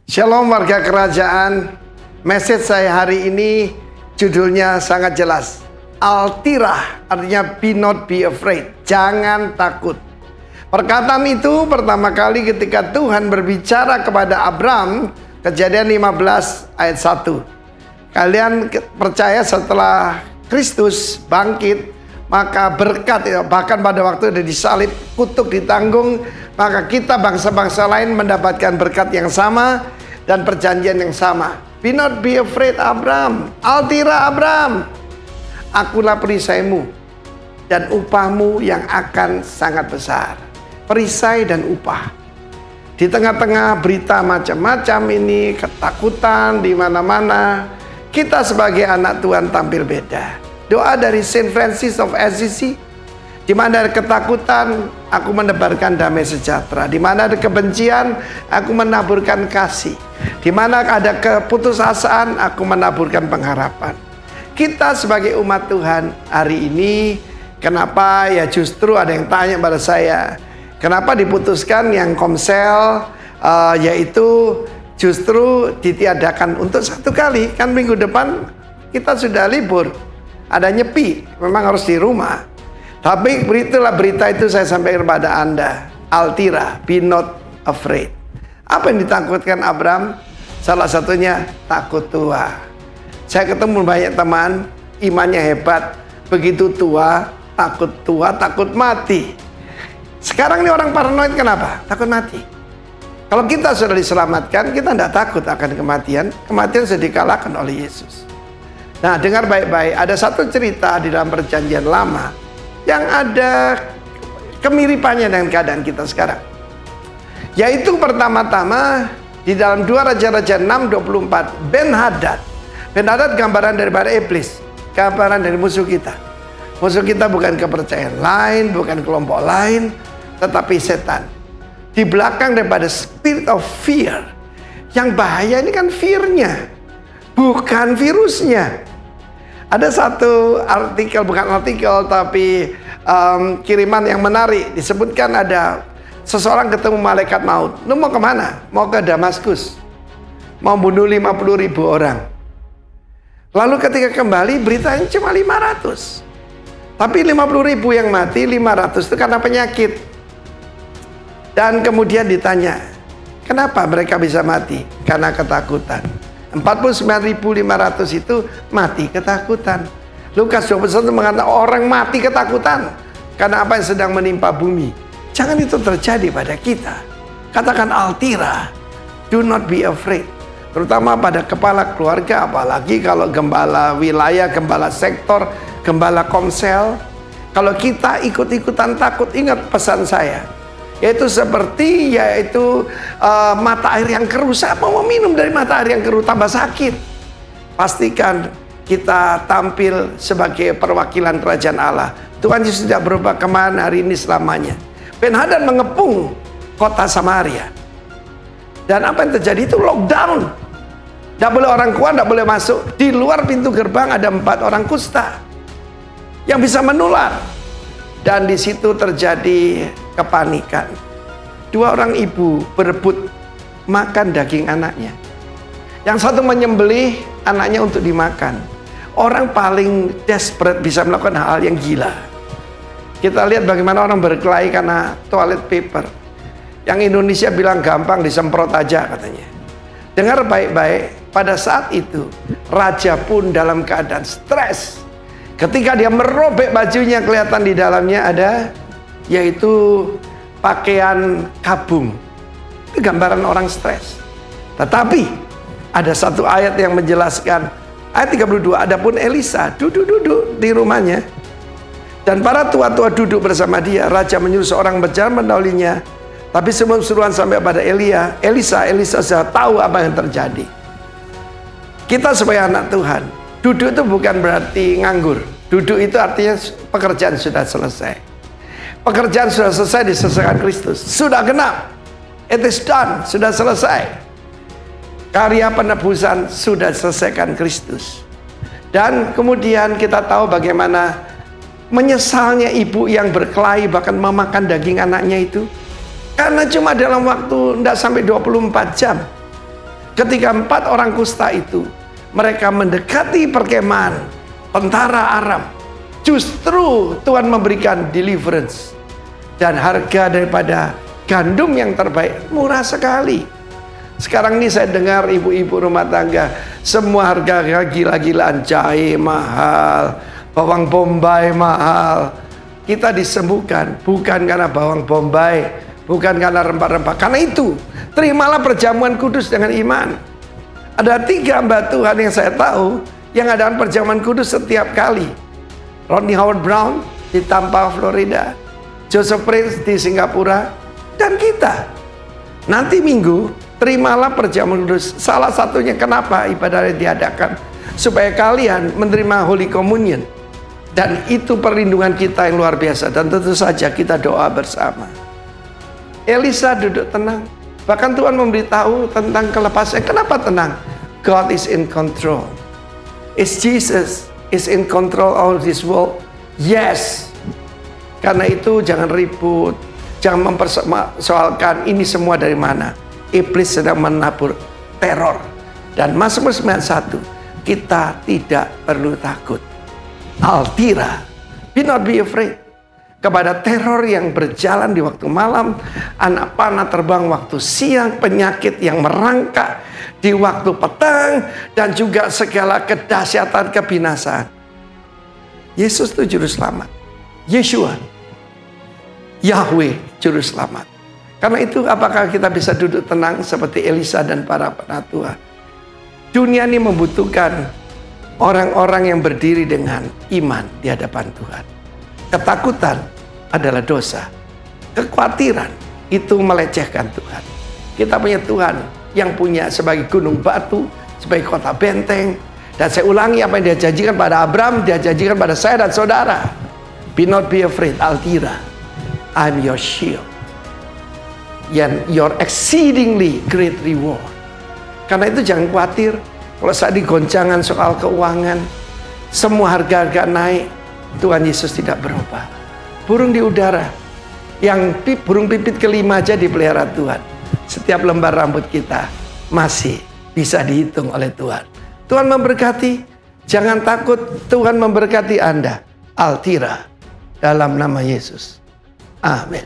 Shalom warga kerajaan. Message saya hari ini judulnya sangat jelas. Altirah, artinya be not be afraid. Jangan takut. Perkataan itu pertama kali ketika Tuhan berbicara kepada Abram, Kejadian 15 ayat 1. Kalian percaya setelah Kristus bangkit, maka berkat, bahkan pada waktu dia disalib, kutuk ditanggung, maka kita bangsa-bangsa lain mendapatkan berkat yang sama dan perjanjian yang sama. Be not be afraid Abram. Altirah Abram, akulah perisaimu dan upahmu yang akan sangat besar. Perisai dan upah. Di tengah-tengah berita macam-macam ini, ketakutan di mana-mana, kita sebagai anak Tuhan tampil beda. Doa dari Saint Francis of Assisi, di mana ada ketakutan, aku menebarkan damai sejahtera. Di mana ada kebencian, aku menaburkan kasih. Di mana ada keputusasaan, aku menaburkan pengharapan. Kita sebagai umat Tuhan hari ini, kenapa ya justru ada yang tanya pada saya, kenapa diputuskan yang Komsel, yaitu justru ditiadakan untuk satu kali. Kan minggu depan kita sudah libur, ada nyepi, memang harus di rumah. Tapi beritalah berita itu saya sampaikan kepada Anda. Altirah, be not afraid. Apa yang ditakutkan Abram? Salah satunya takut tua. Saya ketemu banyak teman, imannya hebat, begitu tua, takut mati. Sekarang ini orang paranoid kenapa? Takut mati. Kalau kita sudah diselamatkan, kita tidak takut akan kematian. Kematian sudah dikalahkan oleh Yesus. Nah, dengar baik-baik, ada satu cerita di dalam perjanjian lama yang ada kemiripannya dengan keadaan kita sekarang. Yaitu pertama-tama di dalam 2 Raja-Raja 6:24, Ben-Hadad. Ben-Hadad gambaran daripada iblis, gambaran dari musuh kita. Musuh kita bukan kepercayaan lain, bukan kelompok lain, tetapi setan. Di belakang daripada spirit of fear. Yang bahaya ini kan fear-nya, bukan virusnya. Ada satu artikel, bukan artikel tapi kiriman yang menarik. Disebutkan ada seseorang ketemu malaikat maut. Lu mau kemana? Mau ke Damaskus. Mau bunuh 50.000 orang. Lalu ketika kembali beritanya cuma 500. Tapi 50.000 yang mati, 500 itu karena penyakit. Dan kemudian ditanya, kenapa mereka bisa mati? Karena ketakutan. 49.500 itu mati ketakutan. Lukas 21 mengatakan orang mati ketakutan karena apa yang sedang menimpa bumi. Jangan itu terjadi pada kita. Katakan altirah, do not be afraid. Terutama pada kepala keluarga, apalagi kalau gembala wilayah, gembala sektor, gembala Komsel. Kalau kita ikut-ikutan takut, ingat pesan saya, yaitu seperti mata air yang keruh. Saya mau meminum dari mata air yang keruh, tambah sakit. Pastikan kita tampil sebagai perwakilan kerajaan Allah. Tuhan Yesus tidak berubah kemana hari ini selamanya. Ben-Hadad mengepung kota Samaria. Dan apa yang terjadi itu lockdown. Tidak boleh orang keluar, tidak boleh masuk. Di luar pintu gerbang ada 4 orang kusta yang bisa menular. Dan di situ terjadi kepanikan. 2 orang ibu berebut makan daging anaknya. Yang satu menyembelih anaknya untuk dimakan. Orang paling desperate bisa melakukan hal yang gila. Kita lihat bagaimana orang berkelahi karena toilet paper. Yang Indonesia bilang gampang, disemprot aja katanya. Dengar baik-baik, pada saat itu raja pun dalam keadaan stres. Ketika dia merobek bajunya, kelihatan di dalamnya ada, yaitu pakaian kabung. Itu gambaran orang stres. Tetapi ada satu ayat yang menjelaskan, ayat 32, adapun Elisa duduk-duduk di rumahnya, dan para tua-tua duduk bersama dia. Raja menyuruh seorang berjalan mendahulunya. Tapi sebelum suruhan sampai pada Elisa sudah tahu apa yang terjadi. Kita sebagai anak Tuhan, duduk itu bukan berarti nganggur. Duduk itu artinya pekerjaan sudah selesai. Pekerjaan sudah selesai, diselesaikan Kristus. Sudah genap. It is done. Sudah selesai. Karya penebusan sudah diselesaikan Kristus. Dan kemudian kita tahu bagaimana menyesalnya ibu yang berkelahi bahkan memakan daging anaknya itu. Karena cuma dalam waktu tidak sampai 24 jam. Ketika 4 orang kusta itu, mereka mendekati perkemahan tentara Aram, justru Tuhan memberikan deliverance. Dan harga daripada gandum yang terbaik murah sekali. Sekarang ini saya dengar ibu-ibu rumah tangga, semua harga gila-gilaan, jahe mahal, bawang bombay mahal. Kita disembuhkan bukan karena bawang bombay, bukan karena rempah-rempah. Karena itu, terimalah perjamuan kudus dengan iman. Ada 3 hamba Tuhan yang saya tahu yang adakan perjamuan kudus setiap kali. Rodney Howard-Browne di Tampa, Florida, Joseph Prince di Singapura, dan kita. Nanti Minggu, terimalah perjamuan kudus. Salah satunya kenapa ibadahnya diadakan, supaya kalian menerima Holy Communion. Dan itu perlindungan kita yang luar biasa. Dan tentu saja kita doa bersama. Elisa duduk tenang. Bahkan Tuhan memberitahu tentang kelepasan. Kenapa tenang? God is in control. Is Jesus is in control of this world? Yes. Karena itu jangan ribut. Jangan mempersoalkan ini semua dari mana. Iblis sedang menabur teror. Dan Mazmur 91, kita tidak perlu takut. Altira, be not be afraid. Kepada teror yang berjalan di waktu malam, anak panah terbang waktu siang, penyakit yang merangkak di waktu petang, dan juga segala kedahsyatan kebinasaan. Yesus itu juru selamat. Yeshua, Yahweh juru selamat. Karena itu apakah kita bisa duduk tenang seperti Elisa dan para penatua? Dunia ini membutuhkan orang-orang yang berdiri dengan iman di hadapan Tuhan. Ketakutan adalah dosa. Kekhawatiran itu melecehkan Tuhan. Kita punya Tuhan yang punya sebagai gunung batu, sebagai kota benteng. Dan saya ulangi apa yang dia janjikan pada Abraham, dia janjikan pada saya dan saudara. Be not be afraid, Altira. I'm your shield. Your exceedingly great reward. Karena itu jangan khawatir. Kalau saat digoncangan soal keuangan, semua harga-harga naik, Tuhan Yesus tidak berubah. Burung di udara, burung pipit kelima aja dipelihara Tuhan. Setiap lembar rambut kita masih bisa dihitung oleh Tuhan. Tuhan memberkati, jangan takut, Tuhan memberkati Anda. Altira, dalam nama Yesus. Amin.